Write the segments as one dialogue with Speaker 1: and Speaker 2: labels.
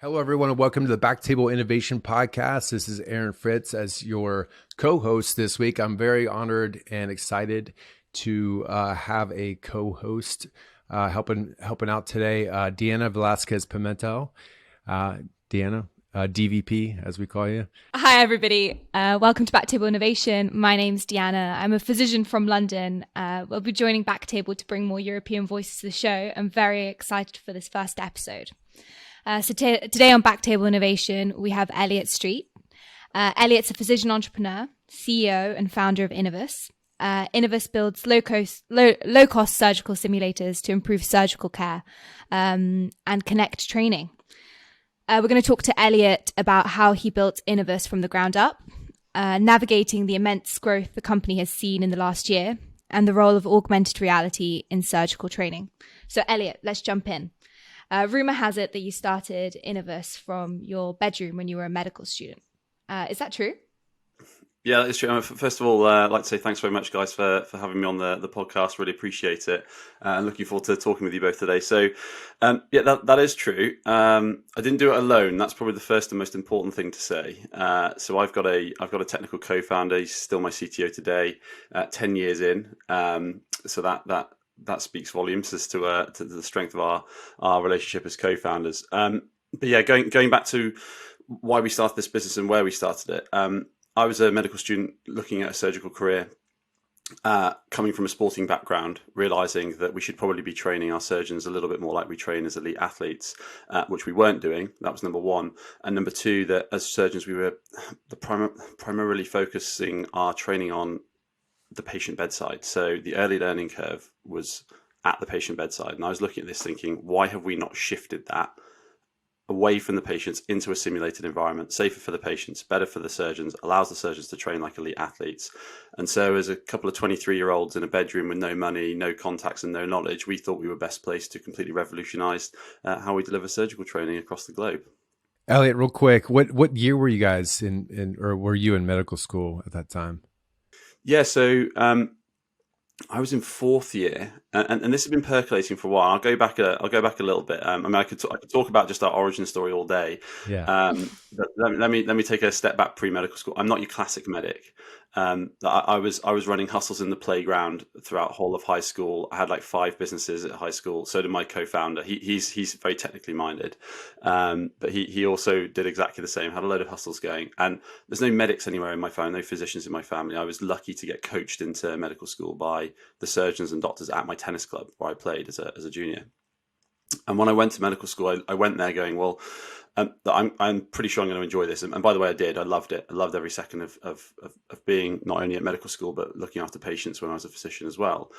Speaker 1: Hello, everyone, and welcome to the BackTable Innovation Podcast. This is Aaron Fritts as your co-host this week. I'm very honored and excited to have a co-host helping out today, Deanna Velazquez-Pimentel. Deanna, DVP, as we call you.
Speaker 2: Hi, everybody. Welcome to BackTable Innovation. My name's Deanna. I'm a physician from London. We'll be joining BackTable to bring more European voices to the show. I'm very excited for this first episode. Today on BackTable Innovation, we have Elliott Street. Elliott's a physician entrepreneur, CEO, and founder of Inovus. Inovus builds low-cost surgical simulators to improve surgical care and connect training. We're going to talk to Elliot about how he built Inovus from the ground up, navigating the immense growth the company has seen in the last year, and the role of augmented reality in surgical training. So, Elliot, let's jump in. Rumor has it that you started Inovus from your bedroom when you were a medical student. Is that true?
Speaker 3: Yeah, it's true. First of all, I'd like to say thanks very much, guys, for having me on the podcast. Really appreciate it. And looking forward to talking with you both today. So, that is true. I didn't do it alone. That's probably the first and most important thing to say. So I've got a technical co-founder. He's still my CTO today, 10 years in. So that speaks volumes as to the strength of our relationship as co-founders. But yeah, going back to why we started this business and where we started it. I was a medical student looking at a surgical career, coming from a sporting background, realizing that we should probably be training our surgeons a little bit more like we train as elite athletes, which we weren't doing. That was number one. And number two, that as surgeons, we were primarily focusing our training on the patient bedside. So the early learning curve was at the patient bedside. And I was looking at this thinking, why have we not shifted that away from the patients into a simulated environment, safer for the patients, better for the surgeons, allows the surgeons to train like elite athletes. And so as a couple of 23-year-olds in a bedroom with no money, no contacts and no knowledge, we thought we were best placed to completely revolutionize how we deliver surgical training across the globe.
Speaker 1: Elliot, real quick, what year were you guys in or were you in medical school at that time?
Speaker 3: Yeah, so I was in fourth year, and this has been percolating for a while. I'll go back a little bit. I mean, I could talk about just our origin story all day.
Speaker 1: Yeah.
Speaker 3: But let me take a step back pre-medical school. I'm not your classic medic. I was running hustles in the playground throughout whole of high school. I had like 5 businesses at high school. So did my co-founder. He's very technically minded, but he also did exactly the same. Had a load of hustles going, and there's no medics anywhere in my family, no physicians in my family. I was lucky to get coached into medical school by the surgeons and doctors at my tennis club where I played as a junior. And when I went to medical school, I went there going, well, I'm pretty sure I'm going to enjoy this. And by the way, I did. I loved it. I loved every second of being not only at medical school, but looking after patients when I was a physician as well.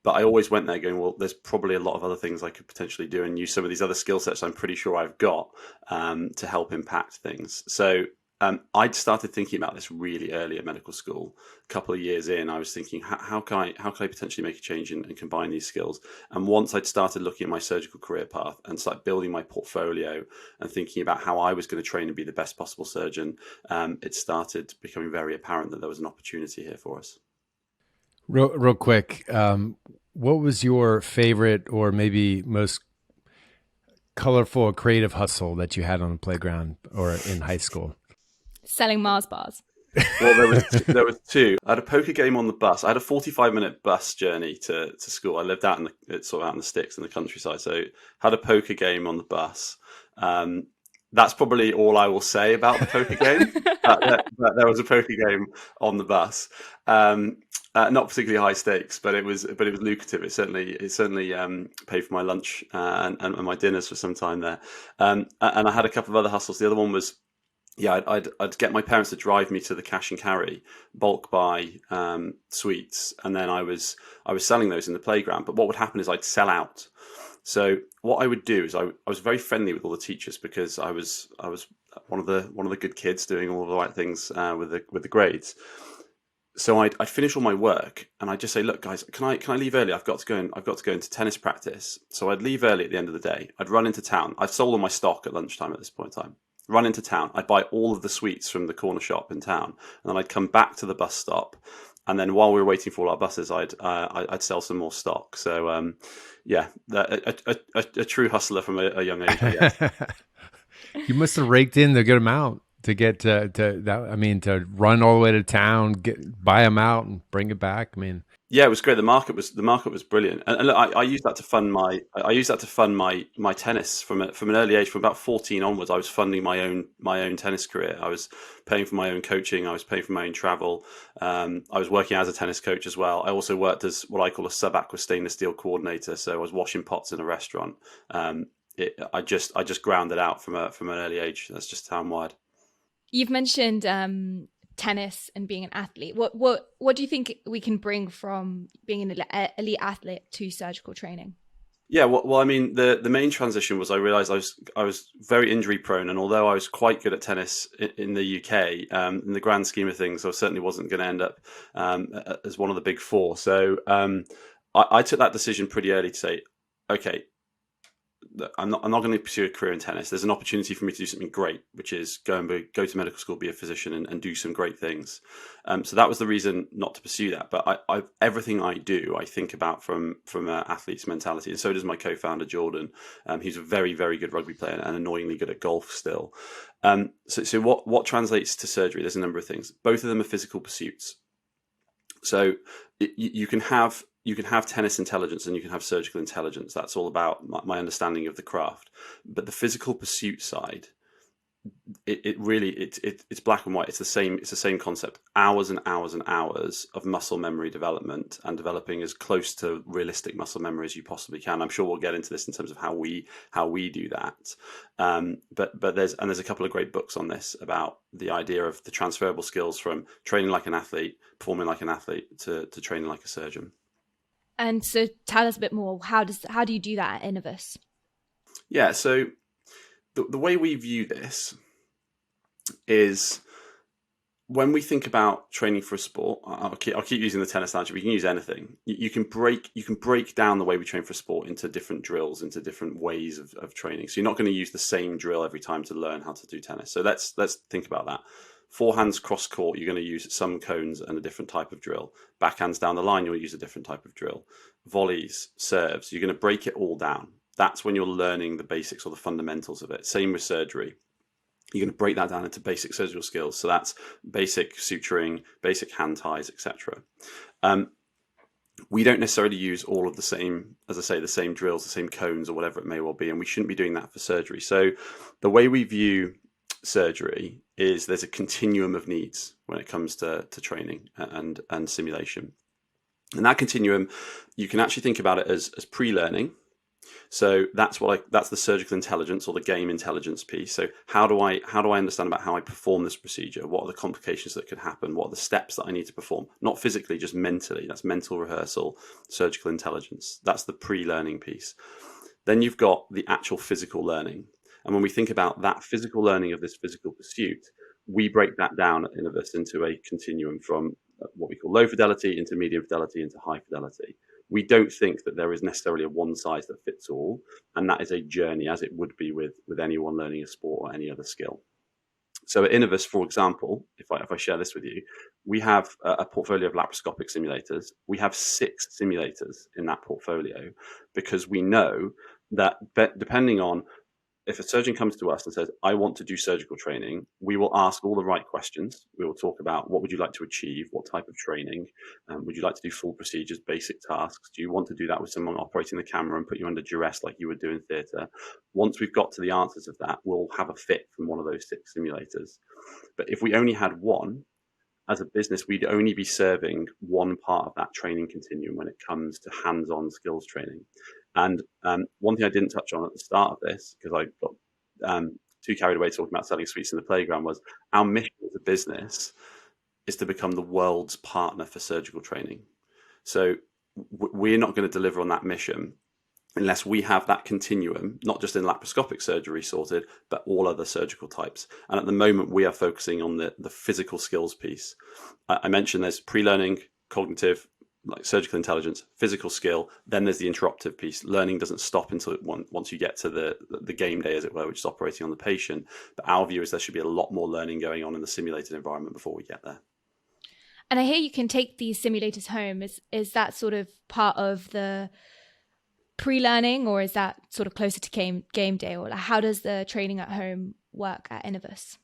Speaker 3: But I always went there going, well, there's probably a lot of other things I could potentially do and use some of these other skill sets I'm pretty sure I've got to help impact things. So I'd started thinking about this really early at medical school. A couple of years in, I was thinking, how can I potentially make a change and combine these skills? And once I'd started looking at my surgical career path and started building my portfolio and thinking about how I was going to train and be the best possible surgeon, it started becoming very apparent that there was an opportunity here for us.
Speaker 1: Real quick, what was your favorite or maybe most colorful or creative hustle that you had on the playground or in high school?
Speaker 2: Selling Mars bars.
Speaker 3: Well, there was 2. I had a poker game on the bus. I had a 45-minute bus journey to school. I lived out in the sticks in the countryside, so had a poker game on the bus. That's probably all I will say about the poker game. But there was a poker game on the bus. Not particularly high stakes, but it was lucrative. It certainly paid for my lunch and my dinners for some time there. And I had a couple of other hustles. The other one was, I'd get my parents to drive me to the cash and carry, bulk buy sweets, and then I was selling those in the playground. But what would happen is I'd sell out. So what I would do is I was very friendly with all the teachers because I was one of the good kids doing all the right things with the grades. So I'd finish all my work and I'd just say, look, guys, can I leave early? I've got to go into tennis practice. So I'd leave early at the end of the day. I'd run into town. I'd sold all my stock at lunchtime at this point in time. Run into town. I'd buy all of the sweets from the corner shop in town, and then I'd come back to the bus stop. And then while we were waiting for all our buses, I'd sell some more stock. So a true hustler from a young age, I guess.
Speaker 1: You must have raked in the good amount to get to that. I mean, to run all the way to town, buy them out, and bring it back. I mean,
Speaker 3: yeah, it was great. The market was brilliant, and look, I used that to fund my tennis from an early age. From about 14 onwards, I was funding my own tennis career. I was paying for my own coaching. I was paying for my own travel. I was working as a tennis coach as well. I also worked as what I call a sub-aqua stainless steel coordinator. So I was washing pots in a restaurant. I just ground it out from an early age. That's just how I'm wired.
Speaker 2: You've mentioned tennis and being an athlete. What do you think we can bring from being an elite athlete to surgical training?
Speaker 3: Yeah, well, I mean, the main transition was I realised I was very injury prone, and although I was quite good at tennis in the UK, in the grand scheme of things, I certainly wasn't going to end up as one of the big four. So I took that decision pretty early to say, okay, I'm not going to pursue a career in tennis. There's an opportunity for me to do something great, which is go to medical school, be a physician, and do some great things. So that was the reason not to pursue that. But everything I do, I think about from an athlete's mentality, and so does my co-founder Jordan. He's a very, very good rugby player and annoyingly good at golf still. So what translates to surgery? There's a number of things. Both of them are physical pursuits. So you can have tennis intelligence and you can have surgical intelligence. That's all about my understanding of the craft. But the physical pursuit side, it's black and white. It's the same concept. Hours and hours and hours of muscle memory development and developing as close to realistic muscle memory as you possibly can. I'm sure we'll get into this in terms of how we do that. But there's a couple of great books on this about the idea of the transferable skills from training like an athlete, performing like an athlete, to training like a surgeon.
Speaker 2: And so tell us a bit more. How do you do that at Inovus?
Speaker 3: Yeah, so the way we view this is when we think about training for a sport. I'll keep using the tennis analogy. We can use anything. You can break down the way we train for a sport into different drills, into different ways of training. So you're not going to use the same drill every time to learn how to do tennis. So let's think about that. Forehands cross court, you're going to use some cones and a different type of drill. Backhands down the line, you'll use a different type of drill. Volleys, serves, you're going to break it all down. That's when you're learning the basics or the fundamentals of it. Same with surgery. You're going to break that down into basic surgical skills. So that's basic suturing, basic hand ties, etc. We don't necessarily use all of the same, as I say, the same drills, the same cones, or whatever it may well be, and we shouldn't be doing that for surgery. So the way we view surgery is there's a continuum of needs when it comes to training and simulation. And that continuum, you can actually think about it as pre-learning. So that's the surgical intelligence or the game intelligence piece. So how do I understand about how I perform this procedure? What are the complications that could happen? What are the steps that I need to perform? Not physically, just mentally. That's mental rehearsal, surgical intelligence. That's the pre-learning piece. Then you've got the actual physical learning. And when we think about that physical learning of this physical pursuit, we break that down at Inovus into a continuum from what we call low fidelity into medium fidelity into high fidelity. We don't think that there is necessarily a one size that fits all, and that is a journey, as it would be with anyone learning a sport or any other skill. So at Inovus, for example, if I share this with you, we have a portfolio of laparoscopic simulators. We have 6 simulators in that portfolio because we know that depending on if a surgeon comes to us and says, I want to do surgical training, we will ask all the right questions. We will talk about what would you like to achieve, what type of training, would you like to do full procedures, basic tasks? Do you want to do that with someone operating the camera and put you under duress like you would do in theatre? Once we've got to the answers of that, we'll have a fit from one of those 6 simulators. But if we only had one, as a business, we'd only be serving one part of that training continuum when it comes to hands-on skills training. And one thing I didn't touch on at the start of this, because I got too carried away talking about selling sweets in the playground, was our mission as a business is to become the world's partner for surgical training. So we're not going to deliver on that mission unless we have that continuum, not just in laparoscopic surgery sorted, but all other surgical types. And at the moment, we are focusing on the physical skills piece. I mentioned there's pre-learning, cognitive, like surgical intelligence, physical skill. Then there's the interruptive piece. Learning doesn't stop until once you get to the game day, as it were, which is operating on the patient. But our view is there should be a lot more learning going on in the simulated environment before we get there.
Speaker 2: And I hear you can take these simulators home. Is that sort of part of the pre-learning, or is that sort of closer to game day? Or how does the training at home work at Inovus?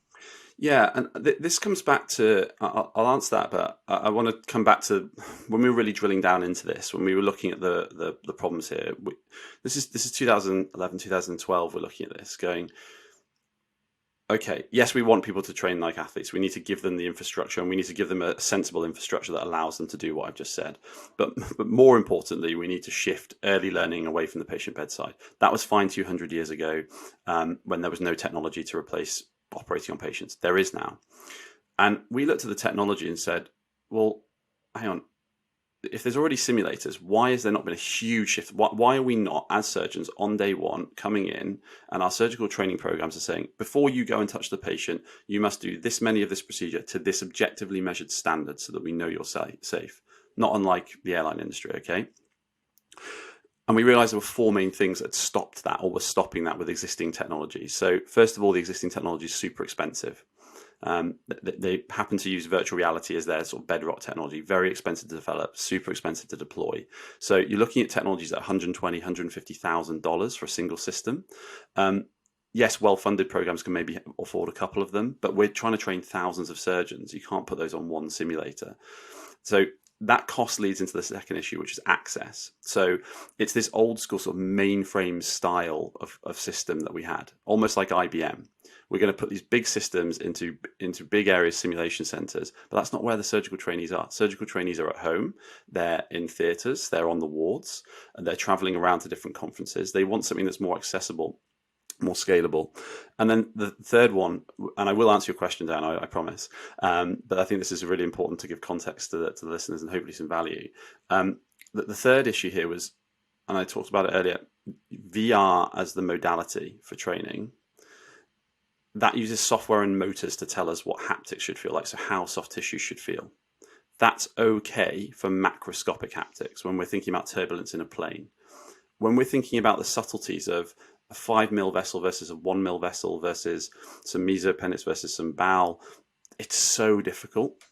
Speaker 3: Yeah, and this comes back to, I'll answer that, but I want to come back to when we were really drilling down into this, when we were looking at the problems here. This is 2011, 2012, we're looking at this going, okay, yes, we want people to train like athletes. We need to give them the infrastructure, and we need to give them a sensible infrastructure that allows them to do what I've just said. But more importantly, we need to shift early learning away from the patient bedside. That was fine 200 years ago when there was no technology to replace operating on patients. There is now. And we looked at the technology and said, well, hang on. If there's already simulators, why has there not been a huge shift? Why are we not, as surgeons, on day one, coming in and our surgical training programs are saying, before you go and touch the patient, you must do this many of this procedure to this objectively measured standard so that we know you're safe. Not unlike the airline industry, okay? And we realized there were four main things that stopped that or were stopping that with existing technology. So first of all, the existing technology is super expensive. They happen to use virtual reality as their sort of bedrock technology, very expensive to develop, super expensive to deploy. So you're looking at technologies at $120,000, $150,000 for a single system. Yes, well-funded programs can maybe afford a couple of them, but we're trying to train thousands of surgeons. You can't put those on one simulator. So that cost leads into the second issue, which is access. So it's this old school sort of mainframe style of system that we had, almost like IBM. We're going to put these big systems into big areas, simulation centers, but that's not where the surgical trainees are. Surgical trainees are at home, they're in theaters, they're on the wards, and they're traveling around to different conferences. They want something that's more accessible, more scalable. And then the third one, and I will answer your question, Dan, I promise, but I think this is really important to give context to the listeners and hopefully some value. The third issue here was, and I talked about it earlier, VR as the modality for training. That uses software and motors to tell us what haptics should feel like, so how soft tissue should feel. That's okay for macroscopic haptics when we're thinking about turbulence in a plane. When we're thinking about the subtleties of a 5 mil vessel versus a 1 mil vessel versus some mesoappendix versus some bowel, it's so difficult.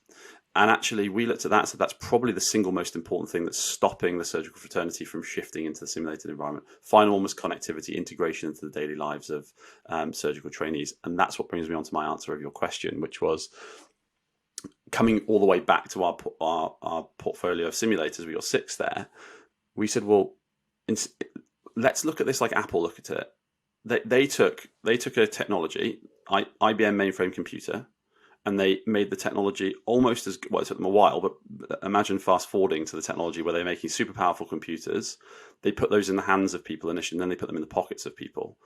Speaker 3: And actually, we looked at that, so that's probably the single most important thing that's stopping the surgical fraternity from shifting into the simulated environment. Final one was connectivity, integration into the daily lives of surgical trainees. And that's what brings me on to my answer of your question, which was coming all the way back to our portfolio of simulators. We got 6 there. We said, well, let's look at this like Apple look at it. They took a technology, IBM mainframe computer, and they made the technology almost as well. It took them a while, but imagine fast forwarding to the technology where they're making super powerful computers. They put those in the hands of people initially, and then they put them in the pockets of people,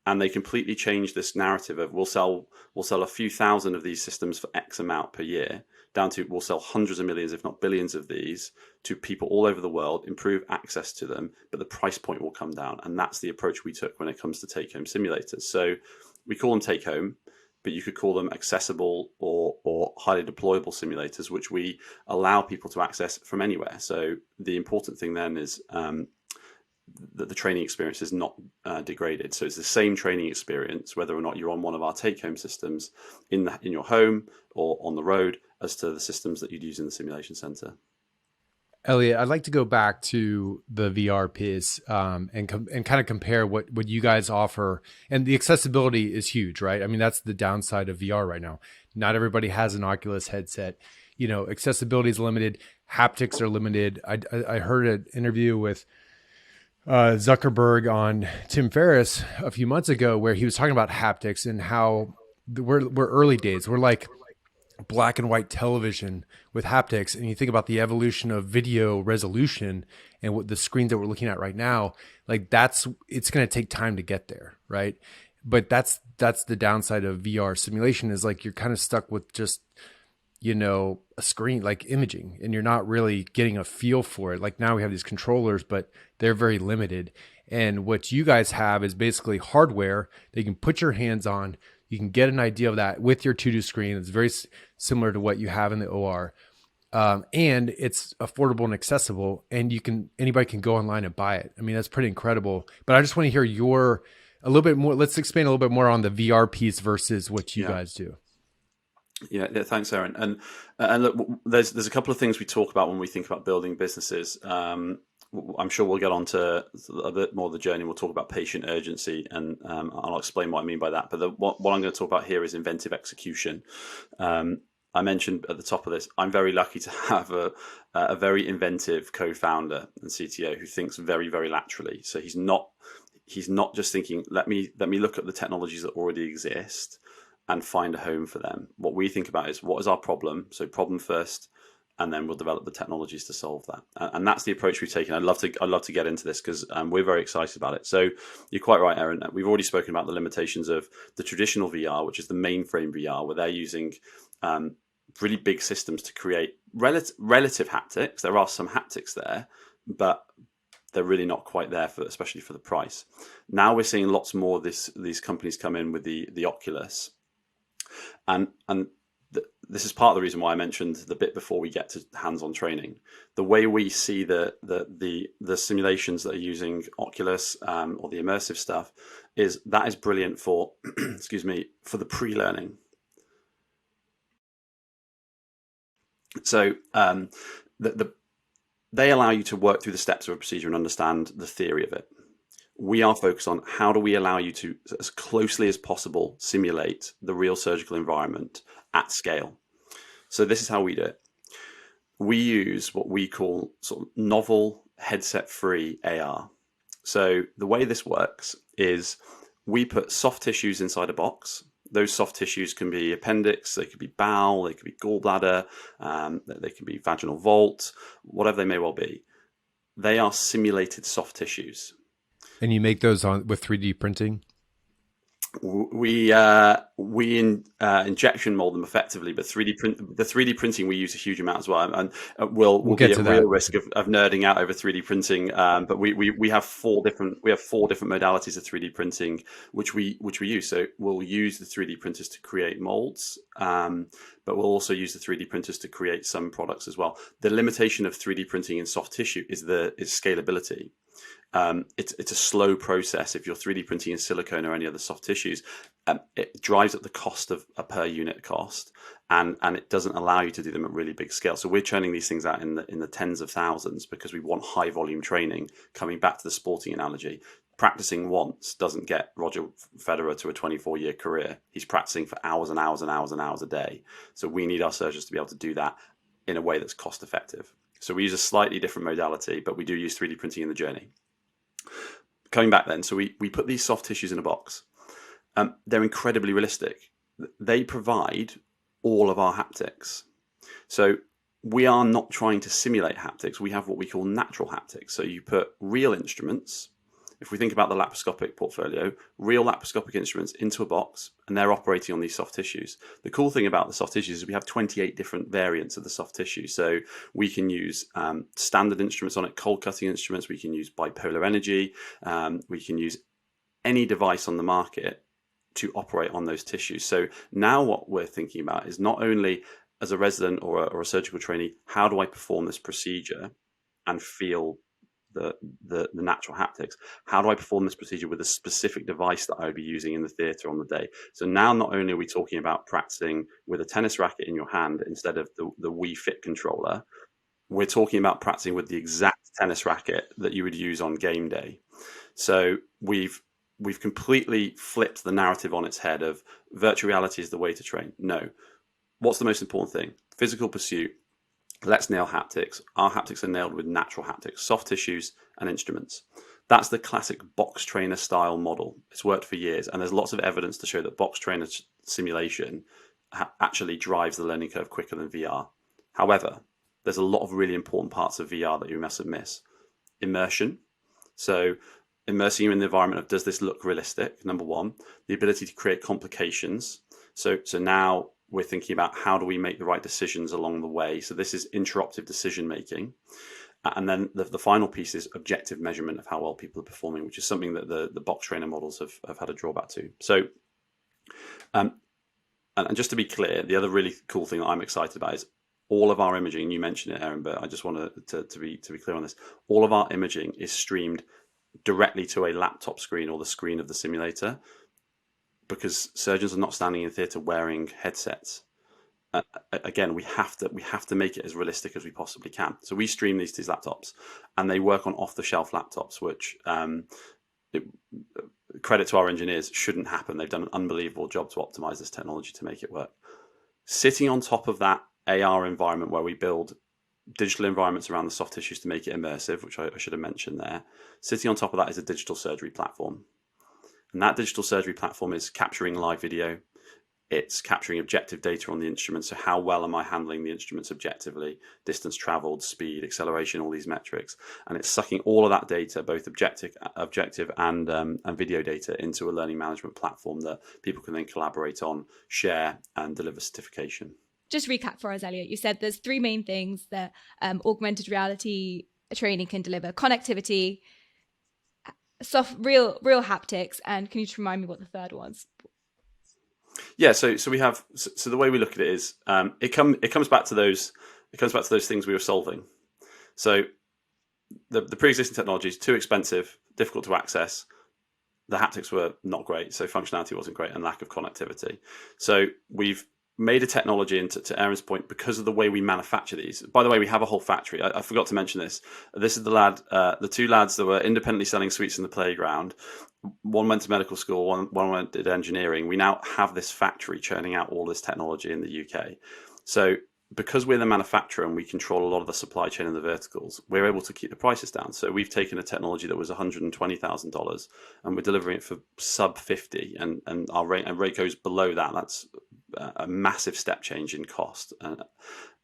Speaker 3: and they completely changed this narrative of we'll sell a few thousand of these systems for X amount per year, down to we'll sell hundreds of millions, if not billions, of these to people all over the world, improve access to them, but the price point will come down, and that's the approach we took when it comes to take-home simulators. So we call them take-home, but you could call them accessible or highly deployable simulators, which we allow people to access from anywhere. So the important thing then is that the training experience is not degraded. So it's the same training experience, whether or not you're on one of our take-home systems in your home or on the road, as to the systems that you'd use in the simulation center.
Speaker 1: Elliot, I'd like to go back to the VR piece and kind of compare what you guys offer. And the accessibility is huge, right? I mean, that's the downside of VR right now. Not everybody has an Oculus headset. You know, accessibility is limited. Haptics are limited. I heard an interview with Zuckerberg on Tim Ferriss a few months ago where he was talking about haptics and how we're early days. We're like black and white television with haptics, and you think about the evolution of video resolution and what the screens that we're looking at right now, like it's going to take time to get there, right? But that's the downside of VR simulation, is like you're kind of stuck with just, you know, a screen, like imaging, and you're not really getting a feel for it. Like now we have these controllers, but they're very limited. And what you guys have is basically hardware that you can put your hands on. You can get an idea of that with your 2D screen. It's very similar to what you have in the OR. And it's affordable and accessible, and anybody can go online and buy it. I mean, that's pretty incredible. But I just want to hear a little bit more. Let's expand a little bit more on the VR piece versus what you guys do.
Speaker 3: Yeah, thanks, Aaron. And look, there's a couple of things we talk about when we think about building businesses. I'm sure we'll get on to a bit more of the journey. We'll talk about patient urgency, and I'll explain what I mean by that. But what I'm going to talk about here is inventive execution. I mentioned at the top of this, I'm very lucky to have a very inventive co-founder and CTO who thinks very, very laterally. So he's not just thinking, let me look at the technologies that already exist and find a home for them. What we think about is, what is our problem? So problem first, and then we'll develop the technologies to solve that. And that's the approach we've taken. I'd love to get into this because we're very excited about it. So you're quite right, Aaron. We've already spoken about the limitations of the traditional VR, which is the mainframe VR, where they're using really big systems to create relative haptics. There are some haptics there, but they're really not quite there, especially for the price. Now we're seeing lots more of these companies come in with the Oculus, and this is part of the reason why I mentioned the bit before we get to hands-on training. The way we see the simulations that are using Oculus or the immersive stuff is brilliant for excuse me, for the pre-learning. So they allow you to work through the steps of a procedure and understand the theory of it. We are focused on how do we allow you to, as closely as possible, simulate the real surgical environment at scale. So this is how we do it. We use what we call sort of novel headset-free AR. So the way this works is we put soft tissues inside a box. Those soft tissues can be appendix, they could be bowel, they could be gallbladder, they can be vaginal vault, whatever they may well be. They are simulated soft tissues.
Speaker 1: And you make those with 3D printing?
Speaker 3: We injection mold them effectively, but the 3D printing we use a huge amount as well, and we'll
Speaker 1: get
Speaker 3: be
Speaker 1: to
Speaker 3: at
Speaker 1: that.
Speaker 3: Real risk of nerding out over 3D printing. But we have four different modalities of 3D printing which we use. So we'll use the 3D printers to create molds, but we'll also use the 3D printers to create some products as well. The limitation of 3D printing in soft tissue is scalability. It's a slow process. If you're 3D printing in silicone or any other soft tissues, it drives up the cost of a per unit cost, and it doesn't allow you to do them at really big scale. So we're churning these things out in the tens of thousands because we want high volume training. Coming back to the sporting analogy, practicing once doesn't get Roger Federer to a 24-year career. He's practicing for hours and hours and hours and hours a day. So we need our surgeons to be able to do that in a way that's cost effective. So we use a slightly different modality, but we do use 3D printing in the journey. Coming back then, so we put these soft tissues in a box. They're incredibly realistic. They provide all of our haptics. So we are not trying to simulate haptics. We have what we call natural haptics. So you put real instruments. If we think about the laparoscopic portfolio, real laparoscopic instruments into a box, and they're operating on these soft tissues. The cool thing about the soft tissues is we have 28 different variants of the soft tissue. So we can use standard instruments on it, cold cutting instruments. We can use bipolar energy. We can use any device on the market to operate on those tissues. So now what we're thinking about is not only as a resident or a surgical trainee, how do I perform this procedure and feel the natural haptics? How do I perform this procedure with a specific device that I would be using in the theatre on the day? So now not only are we talking about practicing with a tennis racket in your hand instead of the Wii Fit controller, we're talking about practicing with the exact tennis racket that you would use on game day. So we've completely flipped the narrative on its head of virtual reality is the way to train. No. What's the most important thing? Physical pursuit. Let's nail haptics. Our haptics are nailed with natural haptics, soft tissues and instruments. That's the classic box trainer style model. It's worked for years, and there's lots of evidence to show that box trainer simulation actually drives the learning curve quicker than VR. However, there's a lot of really important parts of VR that you mustn't miss. Immersion. So immersing you in the environment of, does this look realistic? Number one. The ability to create complications. So now we're thinking about how do we make the right decisions along the way. So this is interruptive decision making. And then the final piece is objective measurement of how well people are performing, which is something that the box trainer models have had a drawback to. So, and just to be clear, the other really cool thing that I'm excited about is all of our imaging. You mentioned it, Aaron, but I just want to be clear on this. All of our imaging is streamed directly to a laptop screen or the screen of the simulator, because surgeons are not standing in theatre wearing headsets. again, we have to make it as realistic as we possibly can. So we stream these to these laptops, and they work on off-the-shelf laptops, which credit to our engineers, shouldn't happen. They've done an unbelievable job to optimize this technology to make it work. Sitting on top of that AR environment where we build digital environments around the soft tissues to make it immersive, which I should have mentioned there, sitting on top of that is a digital surgery platform. And that digital surgery platform is capturing live video. It's capturing objective data on the instruments. So how well am I handling the instruments objectively? Distance traveled, speed, acceleration, all these metrics. And it's sucking all of that data, both objective and video data, into a learning management platform that people can then collaborate on, share, and deliver certification.
Speaker 2: Just recap for us, Elliot. You said there's three main things that augmented reality training can deliver: connectivity, real haptics, and can you just remind me what the third was?
Speaker 3: Yeah, so we have, so the way we look at it is it comes back to those things we were solving. So the pre-existing technology is too expensive, difficult to access. The haptics were not great, so functionality wasn't great, and lack of connectivity. So we've made a technology, and to Aaron's point, because of the way we manufacture these. By the way, we have a whole factory. I forgot to mention this. This is the two lads that were independently selling sweets in the playground. One went to medical school, one went did engineering. We now have this factory churning out all this technology in the UK. So because we're the manufacturer and we control a lot of the supply chain and the verticals, we're able to keep the prices down. So we've taken a technology that was $120,000 and we're delivering it for sub 50, and our rate goes below that. That's a massive step change in cost.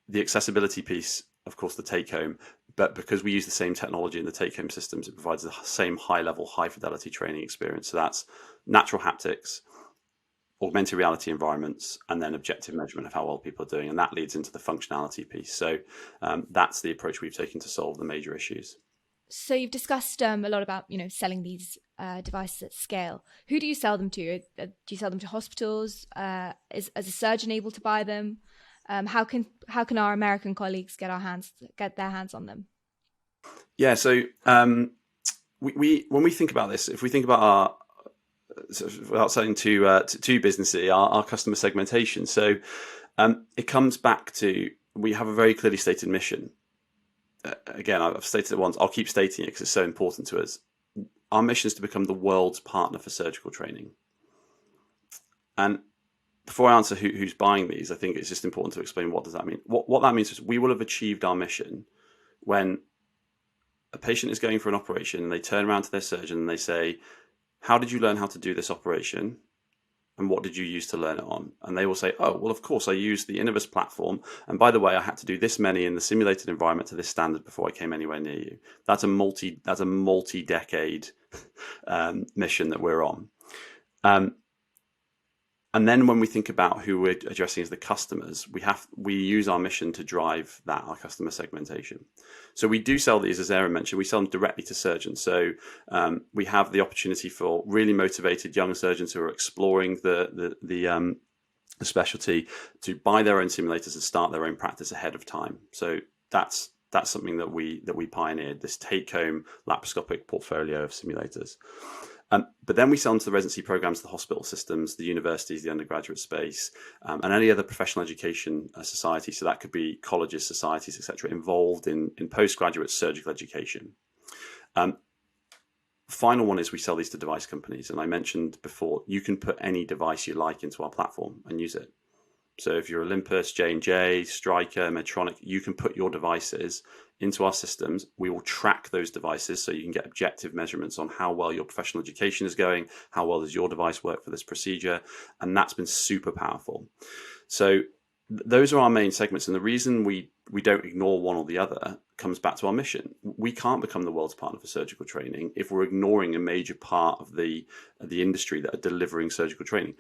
Speaker 3: The accessibility piece, of course, the take home, but because we use the same technology in the take home systems, it provides the same high level, high fidelity training experience. So that's natural haptics, augmented reality environments, and then objective measurement of how well people are doing. And that leads into the functionality piece. So that's the approach we've taken to solve the major issues.
Speaker 2: So you've discussed a lot about, selling these devices at scale. Who do you sell them to? Do you sell them to hospitals? Is a surgeon able to buy them? How can our American colleagues get their hands on them?
Speaker 3: Yeah, so we when we think about this, if we think about our, without selling to business, our customer segmentation. So it comes back to, we have a very clearly stated mission. Again, I've stated it once, I'll keep stating it because it's so important to us. Our mission is to become the world's partner for surgical training. And before I answer who's buying these, I think it's just important to explain what does that mean. What that means is we will have achieved our mission when a patient is going for an operation and they turn around to their surgeon and they say, how did you learn how to do this operation? And what did you use to learn it on? And they will say, oh, well, of course, I used the Inovus platform. And by the way, I had to do this many in the simulated environment to this standard before I came anywhere near you. That's a multi-decade mission that we're on. And then when we think about who we're addressing as the customers, we use our mission to drive that, our customer segmentation. So we do sell these, as Aaron mentioned, we sell them directly to surgeons. So we have the opportunity for really motivated young surgeons who are exploring the specialty to buy their own simulators and start their own practice ahead of time. So that's something that we pioneered, this take-home laparoscopic portfolio of simulators. But then we sell them to the residency programs, the hospital systems, the universities, the undergraduate space, and any other professional education society. So that could be colleges, societies, etc., involved in postgraduate surgical education. Final one is we sell these to device companies. And I mentioned before, you can put any device you like into our platform and use it. So if you're Olympus, J&J, Stryker, Medtronic, you can put your devices into our systems. We will track those devices so you can get objective measurements on how well your professional education is going, how well does your device work for this procedure, and that's been super powerful. So those are our main segments, and the reason we don't ignore one or the other comes back to our mission. We can't become the world's partner for surgical training if we're ignoring a major part of the industry that are delivering surgical training.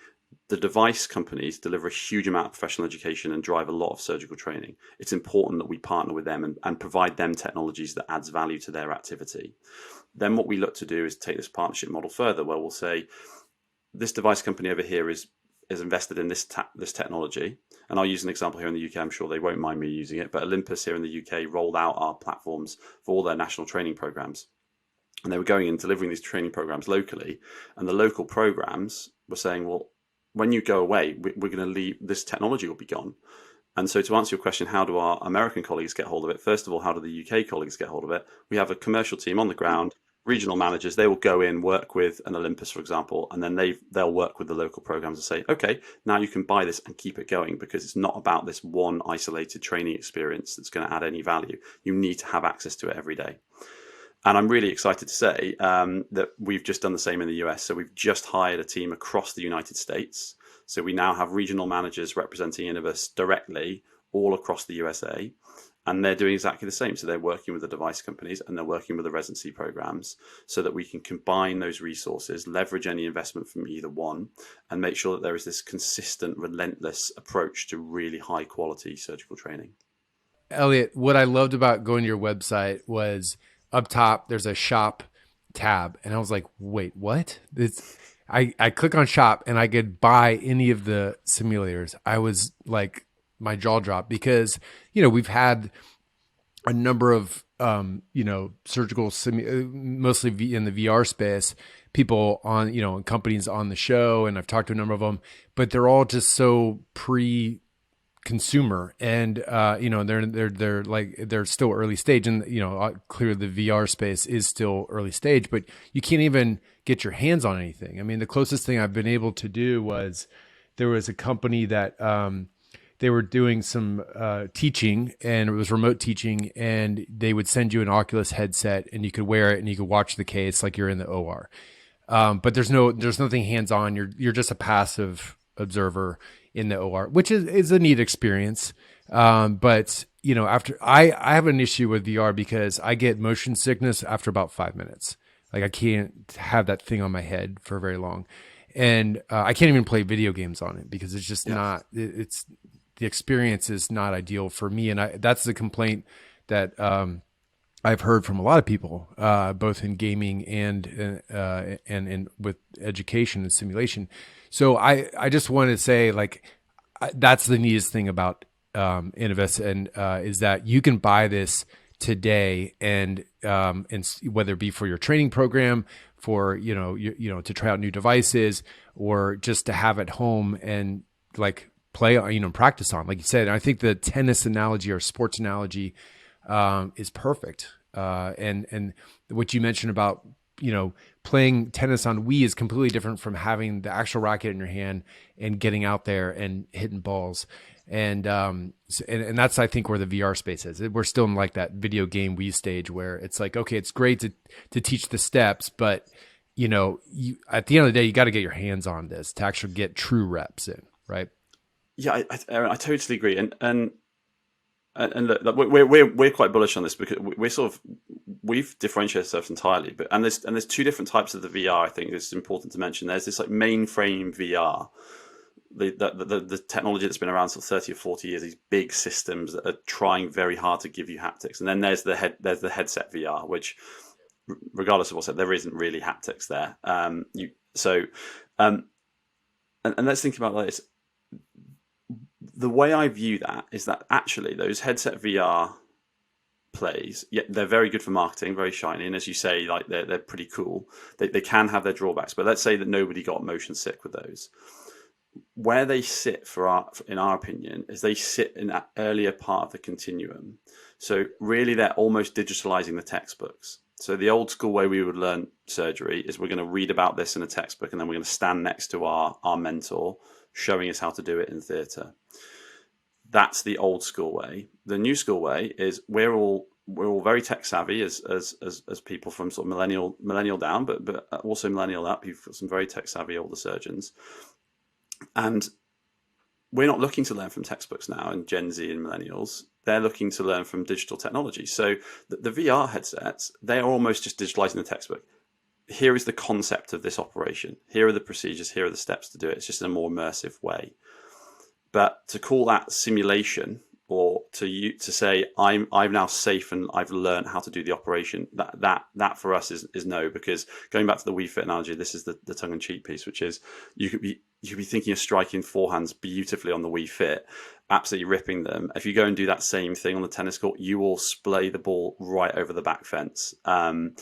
Speaker 3: The device companies deliver a huge amount of professional education and drive a lot of surgical training. It's important that we partner with them and provide them technologies that adds value to their activity. Then what we look to do is take this partnership model further, where we'll say, this device company over here is invested in this technology. And I'll use an example here in the UK. I'm sure they won't mind me using it, but Olympus here in the UK rolled out our platforms for all their national training programs. And they were going and delivering these training programs locally. And the local programs were saying, well, when you go away, we're going to leave, this technology will be gone. And so to answer your question, how do our American colleagues get hold of it? First of all, how do the UK colleagues get hold of it? We have a commercial team on the ground, regional managers. They will go in, work with an Olympus, for example, and then they'll work with the local programs and say, okay, now you can buy this and keep it going, because it's not about this one isolated training experience that's going to add any value. You need to have access to it every day. And I'm really excited to say that we've just done the same in the US. So we've just hired a team across the United States. So we now have regional managers representing Inovus directly all across the USA. And they're doing exactly the same. So they're working with the device companies and they're working with the residency programs so that we can combine those resources, leverage any investment from either one, and make sure that there is this consistent, relentless approach to really high quality surgical training.
Speaker 1: Elliot, what I loved about going to your website was up top, there's a shop tab. And I was like, wait, what? I click on shop and I could buy any of the simulators. I was like, my jaw dropped, because, we've had a number of, surgical, mostly in the VR space, people on, companies on the show. And I've talked to a number of them, but they're all just so consumer, and they're still early stage, and clearly the VR space is still early stage, but you can't even get your hands on anything. I mean, the closest thing I've been able to do was there was a company that they were doing some teaching, and it was remote teaching, and they would send you an Oculus headset and you could wear it and you could watch the case like you're in the OR. But there's nothing hands on. You're just a passive observer in the OR, which is a neat experience. But after I have an issue with VR because I get motion sickness after about 5 minutes. Like I can't have that thing on my head for very long. And I can't even play video games on it because it's just not, the experience is not ideal for me. And that's the complaint that I've heard from a lot of people, both in gaming and with education and simulation. So I just want to say, that's the neatest thing about Inovus, and is that you can buy this today, and whether it be for your training program, for to try out new devices, or just to have at home and play practice on, like you said. And I think the tennis analogy or sports analogy is perfect. And what you mentioned about playing tennis on Wii is completely different from having the actual racket in your hand and getting out there and hitting balls. And that's, I think, where the VR space is. We're still in that video game Wii stage where it's like, okay, it's great to teach the steps, but you at the end of the day, you got to get your hands on this to actually get true reps in, right?
Speaker 3: Yeah, I totally agree. And look, we're quite bullish on this because we've differentiated ourselves entirely. But there's two different types of the VR. I think it's important to mention. There's this mainframe VR, the technology that's been around for 30 or 40 years. These big systems that are trying very hard to give you haptics. And then there's the headset VR, which, regardless of what's said, there isn't really haptics there. And let's think about this. The way I view that is that actually those headset VR plays, they're very good for marketing, very shiny, and as you say, they're pretty cool. They can have their drawbacks, but let's say that nobody got motion sick with those. Where they sit in our opinion, is they sit in that earlier part of the continuum. So really, they're almost digitalizing the textbooks. So the old school way we would learn surgery is we're going to read about this in a textbook, and then we're going to stand next to our mentor, showing us how to do it in theatre. That's the old school way. The new school way is we're all very tech savvy as people from sort of millennial down, but also millennial up. You've got some very tech savvy older surgeons, and we're not looking to learn from textbooks now. And Gen Z and millennials, they're looking to learn from digital technology. So the VR headsets, they are almost just digitalizing the textbook. Here is the concept of this operation. Here are the procedures. Here are the steps to do it. It's just in a more immersive way. But to call that simulation, or to say I'm now safe and I've learned how to do the operation, that for us is no. Because going back to the Wii Fit analogy, this is the tongue-in-cheek piece, which is you could be thinking of striking forehands beautifully on the Wii Fit, absolutely ripping them. If you go and do that same thing on the tennis court, you will splay the ball right over the back fence, and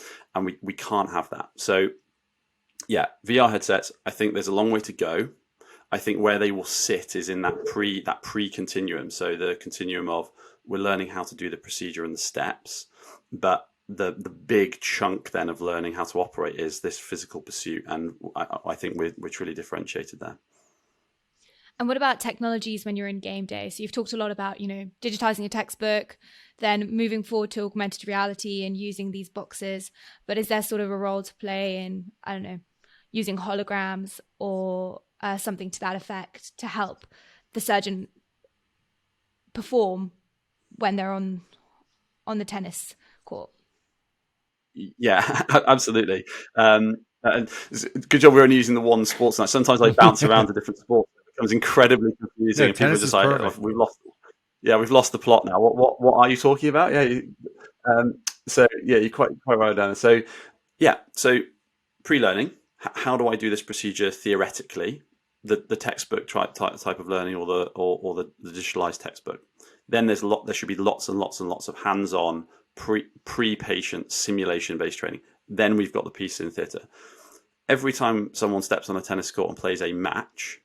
Speaker 3: we can't have that. So yeah, VR headsets, I think there's a long way to go. I think where they will sit is in that pre continuum. So the continuum of we're learning how to do the procedure and the steps, but the big chunk then of learning how to operate is this physical pursuit, and I think we're truly differentiated there.
Speaker 2: And what about technologies when you're in game day? So you've talked a lot about, digitizing a textbook, then moving forward to augmented reality and using these boxes. But is there sort of a role to play in, I don't know, using holograms or something to that effect to help the surgeon perform when they're on the tennis court?
Speaker 3: Yeah, absolutely. And good job we're only using the one sports night. Sometimes I bounce around to different sports. Becomes incredibly confusing, and people are just like, oh, we've lost the plot now. What are you talking about? Yeah, you're quite right down. So pre-learning. How do I do this procedure theoretically? The textbook type of learning, or the digitalized textbook. Then there should be lots and lots and lots of hands-on pre-patient simulation-based training. Then we've got the piece in theatre. Every time someone steps on a tennis court and plays a match,